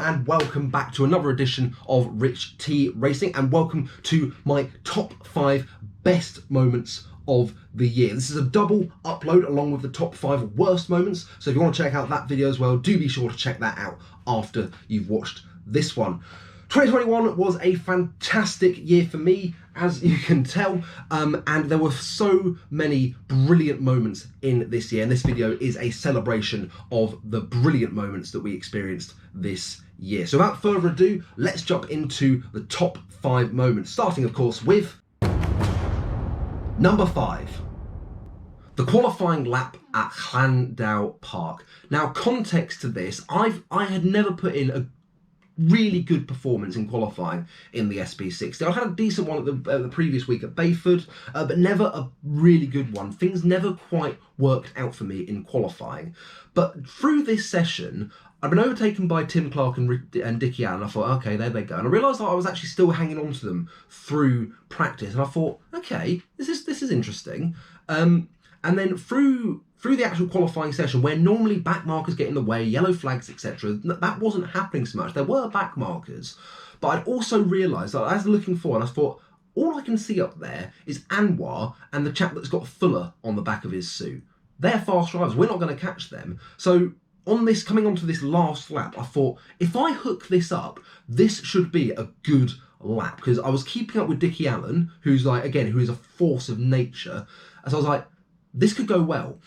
and welcome back to another edition of Rich T Racing, and welcome to my top 5 best moments of the year. This is a double upload along with the top 5 worst moments, so if you want to check out that video as well, do be sure to check that out after you've watched this one. 2021 was a fantastic year for me, as you can tell, and there were so many brilliant moments in this year, and this video is a celebration of the brilliant moments that we experienced this year. So without further ado, let's jump into the top 5 moments, starting of course with number 5. The qualifying lap at Llandau Park. Now, context to this, I had never put in a really good performance in qualifying in the SP60. I had a decent one at the previous week at Bayford, but never a really good one. Things never quite worked out for me in qualifying. But through this session, I've been overtaken by Tim Clark and Dickie Allen. I thought, okay, there they go. And I realised that I was actually still hanging on to them through practice. And I thought, okay, this is interesting. And then through the actual qualifying session, where normally back markers get in the way, yellow flags, etc., that wasn't happening so much. There were back markers, but I'd also realised that as looking forward, I thought, all I can see up there is Anwar and the chap that's got Fuller on the back of his suit. They're fast drivers. We're not going to catch them. So coming onto this last lap, I thought, if I hook this up, this should be a good lap, because I was keeping up with Dickie Allen, who's who is a force of nature. And so I was like, this could go well.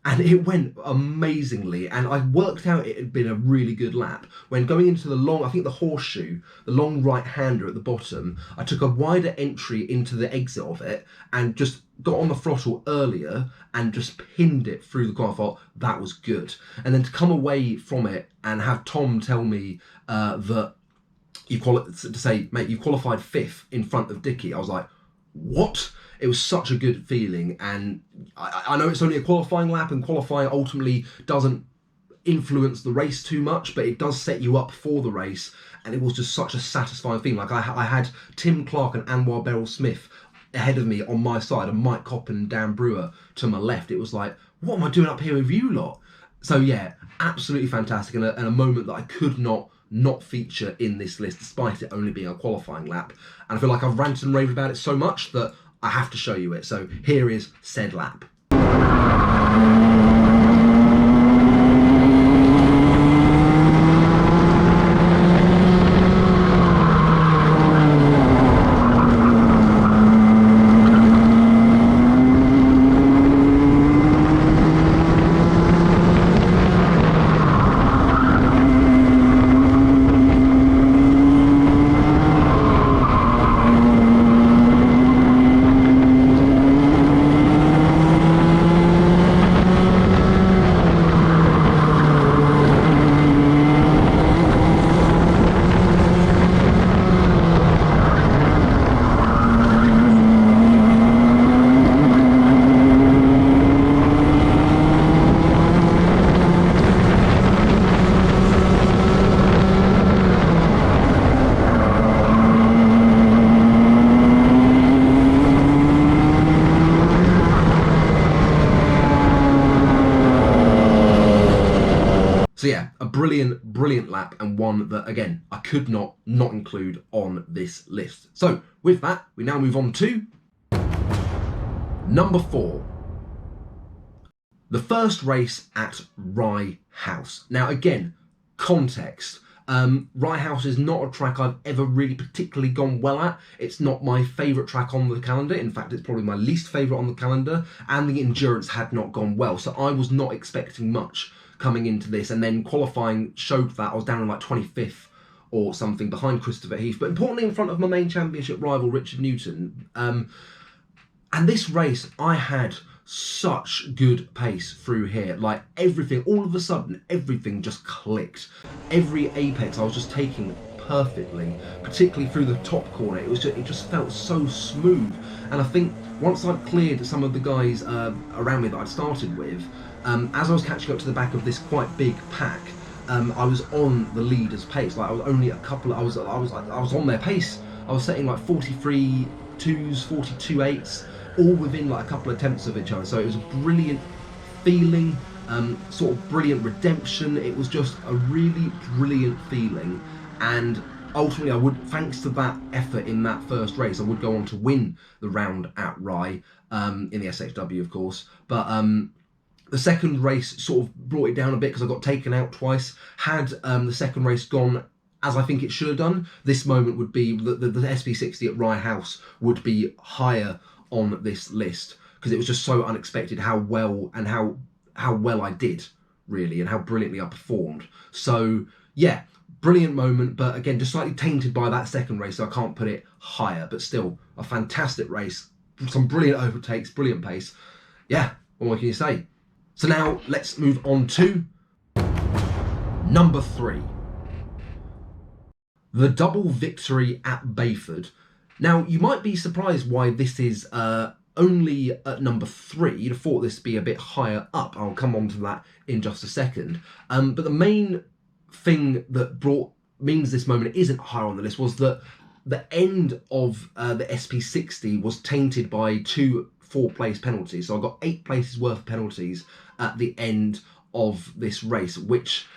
And it went amazingly, and I worked out it had been a really good lap. When going into the long, I think the horseshoe, the long right-hander at the bottom, I took a wider entry into the exit of it and just got on the throttle earlier and just pinned it through the car. I thought that was good. And then to come away from it and have Tom tell me that you've qualified 5th in front of Dickie, I was like, what? It was such a good feeling, and I know it's only a qualifying lap, and qualifying ultimately doesn't influence the race too much, but it does set you up for the race, and it was just such a satisfying feeling. Like I had Tim Clark and Anwar Beryl-Smith ahead of me on my side, and Mike Coppin and Dan Brewer to my left. It was like, what am I doing up here with you lot? So yeah, absolutely fantastic, and a moment that I could not feature in this list, despite it only being a qualifying lap. And I feel like I've ranted and raved about it so much that I have to show you it. So here is said lap. So yeah, a brilliant lap, and one that, again, I could not include on this list. So with that, we now move on to number 4. The first race at Rye House. Now again, context. Rye House is not a track I've ever really particularly gone well at. It's not my favourite track on the calendar. In fact, it's probably my least favourite on the calendar, and the endurance had not gone well. So I was not expecting much coming into this, and then qualifying showed that I was down in like 25th or something behind Christopher Heath, but importantly in front of my main championship rival Richard Newton. And this race, I had such good pace through here. Like everything, all of a sudden, everything just clicked. Every apex I was just taking perfectly, particularly through the top corner. It just felt so smooth. And I think once I'd cleared some of the guys around me that I'd started with, as I was catching up to the back of this quite big pack, I was on the leader's pace. Like I was only a couple. I was on their pace. I was setting like 43 2s, 42 8s, all within like a couple of tenths of each other. So it was a brilliant feeling. sort of brilliant redemption. It was just a really brilliant feeling, and ultimately, I would, thanks to that effort in that first race, I would go on to win the round at Rye, in the SHW, of course. But the second race sort of brought it down a bit because I got taken out twice. Had the second race gone as I think it should have done, this moment would be the SP60 at Rye House would be higher on this list, because it was just so unexpected how well I did, really, and how brilliantly I performed. So yeah, brilliant moment, but again, just slightly tainted by that second race, so I can't put it higher, but still a fantastic race. Some brilliant overtakes, brilliant pace. Yeah, what more can you say? So now let's move on to number 3. The double victory at Bayford. Now, you might be surprised why this is only at number 3. You'd have thought this to be a bit higher up. I'll come on to that in just a second. But the main thing that means this moment isn't higher on the list was that the end of the SP60 was tainted by 2 4-place penalties. So I got 8 places worth of penalties at the end of this race, which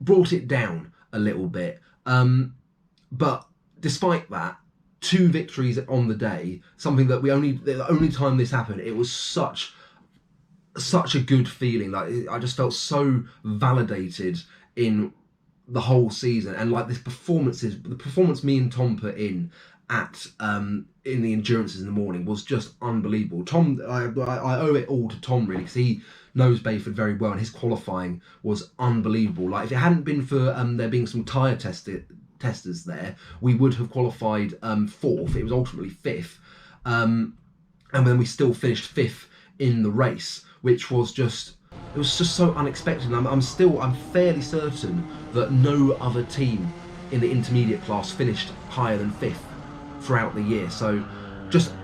brought it down a little bit. But despite that, 2 victories on the day, something that the only time this happened, it was such a good feeling. Like, I just felt so validated in the whole season, and like the performance me and Tom put in at in the endurances in the morning was just unbelievable. Tom, I owe it all to Tom, really, because he knows Bayford very well, and his qualifying was unbelievable. Like, if it hadn't been for there being some tyre testers there, we would have qualified 4th. It was ultimately 5th, and then we still finished 5th in the race, which was just, it was just so unexpected. And I'm fairly certain that no other team in the intermediate class finished higher than 5th throughout the year. So just,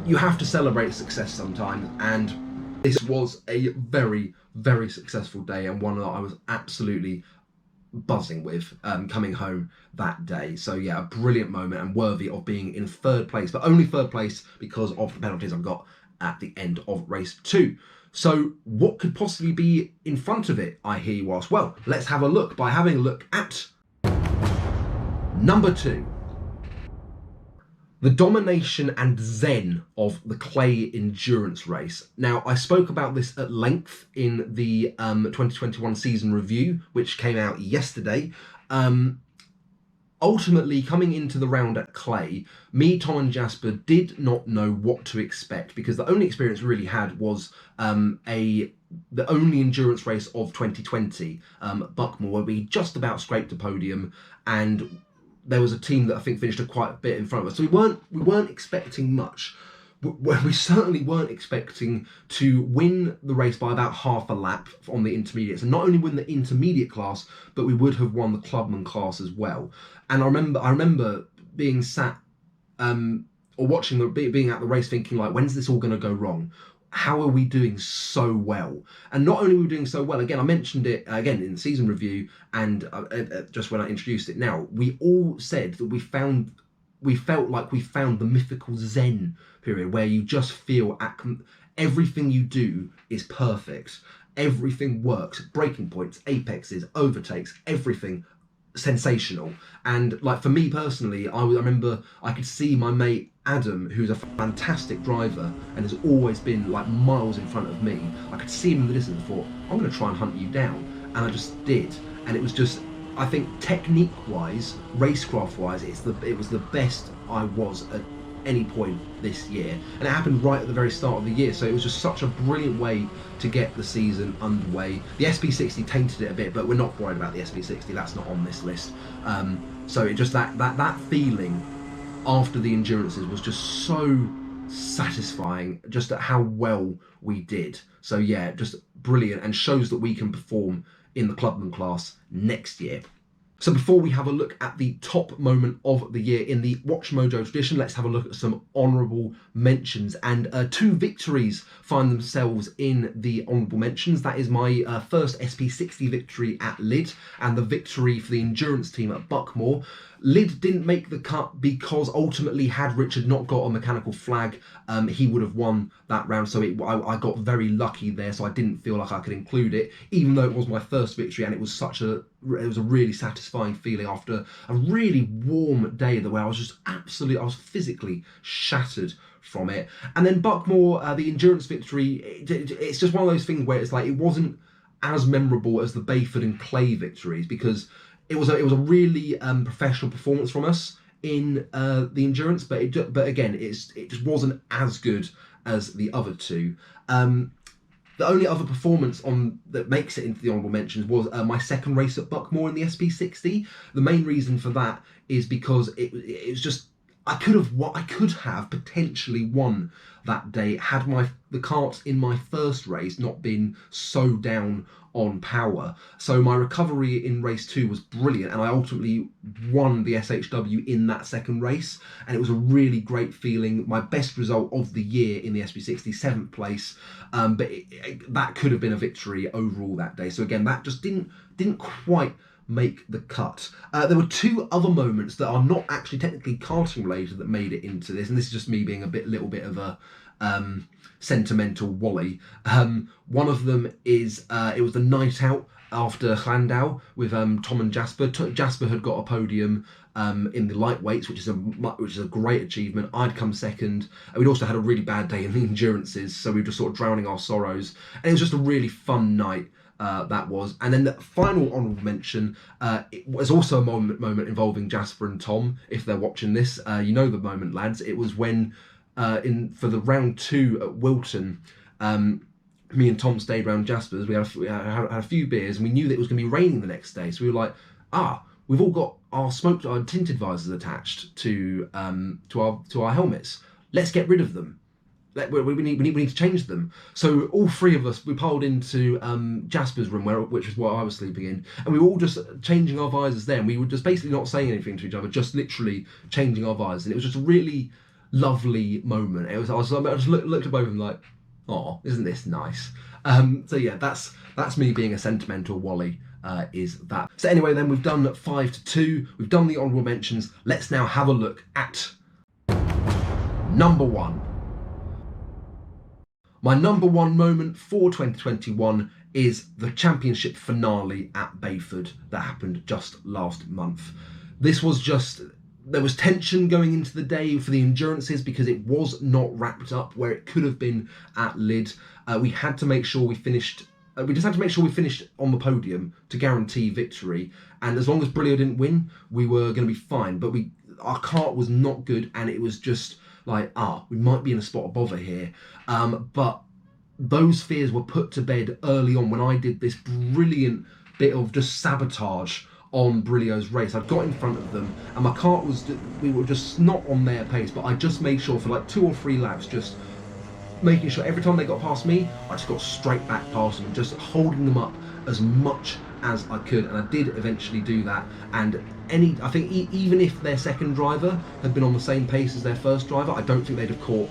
you have to celebrate success sometimes, and this was a very, very successful day, and one that I was absolutely buzzing with coming home that day. So yeah, a brilliant moment and worthy of being in 3rd place, but only 3rd place because of the penalties I've got at the end of race 2. So what could possibly be in front of it, I hear you ask? Well, let's have a look by having a look at number 2. The domination and zen of the clay endurance race. Now, I spoke about this at length in the 2021 season review, which came out yesterday. Ultimately, coming into the round at clay, me, Tom and Jasper did not know what to expect, because the only experience we really had was the only endurance race of 2020, Buckmore, where we just about scraped a podium, and there was a team that I think finished quite a bit in front of us. So we weren't expecting much. We certainly weren't expecting to win the race by about half a lap on the intermediates, and not only win the intermediate class, but we would have won the clubman class as well. And I remember being sat or watching being at the race, thinking, like, when's this all going to go wrong? How are we doing so well? And not only were we doing so well, again, I mentioned it again in the season review, and just when I introduced it now, we all said that we felt like we found the mythical zen period, where you just feel everything you do is perfect. Everything works. Braking points, apexes, overtakes, everything sensational. And like, for me personally, I remember I could see my mate Adam, who's a fantastic driver and has always been like miles in front of me. I could see him in the distance and thought, I'm going to try and hunt you down. And I just did. And it was just, I think technique-wise, racecraft-wise, it was the best I was at any point this year. And it happened right at the very start of the year. So it was just such a brilliant way to get the season underway. The SP60 tainted it a bit, but we're not worried about the SP60. That's not on this list. So it just, that feeling after the endurances was just so satisfying, just at how well we did. So yeah, just brilliant, and shows that we can perform in the clubman class next year. So before we have a look at the top moment of the year in the Watch Mojo tradition, let's have a look at some honourable mentions. And 2 victories find themselves in the honourable mentions. That is my first SP60 victory at Lyd and the victory for the endurance team at Buckmore. Lyd didn't make the cut because ultimately, had Richard not got a mechanical flag, he would have won that round. So I got very lucky there, so I didn't feel like I could include it, even though it was my first victory and it was a really satisfying feeling after a really warm day where I was physically shattered from it. And then Buckmore, the endurance victory, it's just one of those things where it's like it wasn't as memorable as the Bayford and Clay victories because it was a really professional performance from us in the endurance, but again, it just wasn't as good as the other two. The only other performance that makes it into the honourable mentions was my second race at Buckmore in the SP60. The main reason for that is because it was just I could have potentially won that day had the karts in my first race not been so down on power. So my recovery in race 2 was brilliant and I ultimately won the SHW in that second race, and it was a really great feeling. My best result of the year in the SP60, 7th place, but that could have been a victory overall that day. So again, that just didn't quite make the cut. There were 2 other moments that are not actually technically karting related that made it into this, and this is just me being a little bit of a sentimental Wally. One of them is it was the night out after Llandau with Tom and Jasper. Jasper had got a podium in the lightweights, which is a great achievement. I'd come second. We'd also had a really bad day in the endurances, so we were just sort of drowning our sorrows, and it was just a really fun night. That was. And then the final honourable mention, it was also a moment involving Jasper and Tom. If they're watching this, you know the moment, lads. It was when for the round 2 at Wilton, me and Tom stayed round Jasper's. We had a few beers and we knew that it was going to be raining the next day, so we were like, we've all got our tinted visors attached to our helmets. Let's get rid of them. We need to change them. So all 3 of us, we piled into Jasper's room, which is what I was sleeping in, and we were all just changing our visors there, and we were just basically not saying anything to each other, just literally changing our visors, and it was just a really lovely moment. I just looked at both of them like, oh, isn't this nice? So yeah, that's me being a sentimental Wally. Is that. So anyway, then we've done 5 to 2. We've done the honourable mentions. Let's now have a look at number 1. My number 1 moment for 2021 is the championship finale at Bayford that happened just last month. There was tension going into the day for the endurances because it was not wrapped up where it could have been at Lyd. We had to make sure we finished. We just had to make sure we finished on the podium to guarantee victory. And as long as Brilio didn't win, we were going to be fine. But our kart was not good, and it was just like, we might be in a spot of bother here. But those fears were put to bed early on when I did this brilliant bit of just sabotage on Brilio's race. I got in front of them, and my kart we were just not on their pace, but I just made sure for like 2 or 3 laps, just making sure every time they got past me, I just got straight back past them, just holding them up as much as I could, and I did eventually do that. And I think even if their second driver had been on the same pace as their first driver, I don't think they'd have caught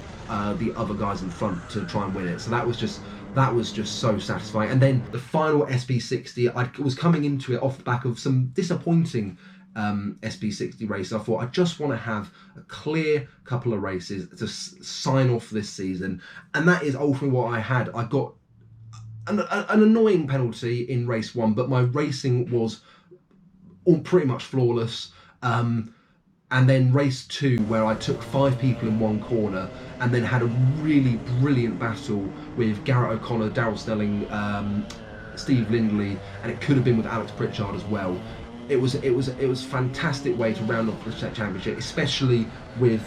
the other guys in front to try and win it. So that was just so satisfying. And then the final SP60, I was coming into it off the back of some disappointing SP60 races. I thought I just want to have a clear couple of races to sign off this season, and that is ultimately what I had. I got an annoying penalty in race 1, but my racing was all pretty much flawless. And then race 2, where I took 5 people in one corner and then had a really brilliant battle with Garrett O'Connor, Daryl Stelling, Steve Lindley, and it could have been with Alex Pritchard as well. It was a fantastic way to round off the championship, especially with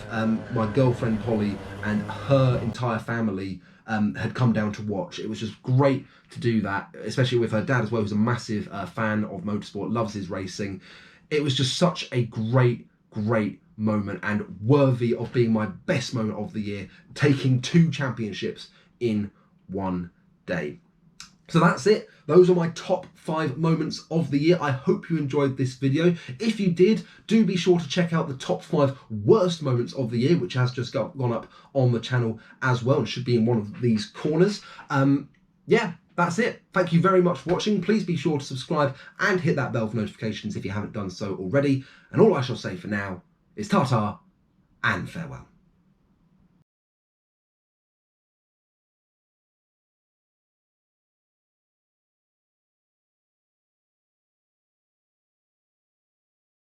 my girlfriend Polly and her entire family had come down to watch. It was just great to do that, especially with her dad as well, who's a massive fan of motorsport, loves his racing. It was just such a great moment and worthy of being my best moment of the year, taking 2 championships in one day. So that's it. Those are my top 5 moments of the year. I hope you enjoyed this video. If you did, do be sure to check out the top 5 worst moments of the year, which has just gone up on the channel as well and should be in one of these corners. Yeah, that's it. Thank you very much for watching. Please be sure to subscribe and hit that bell for notifications if you haven't done so already. And all I shall say for now is ta-ta and farewell.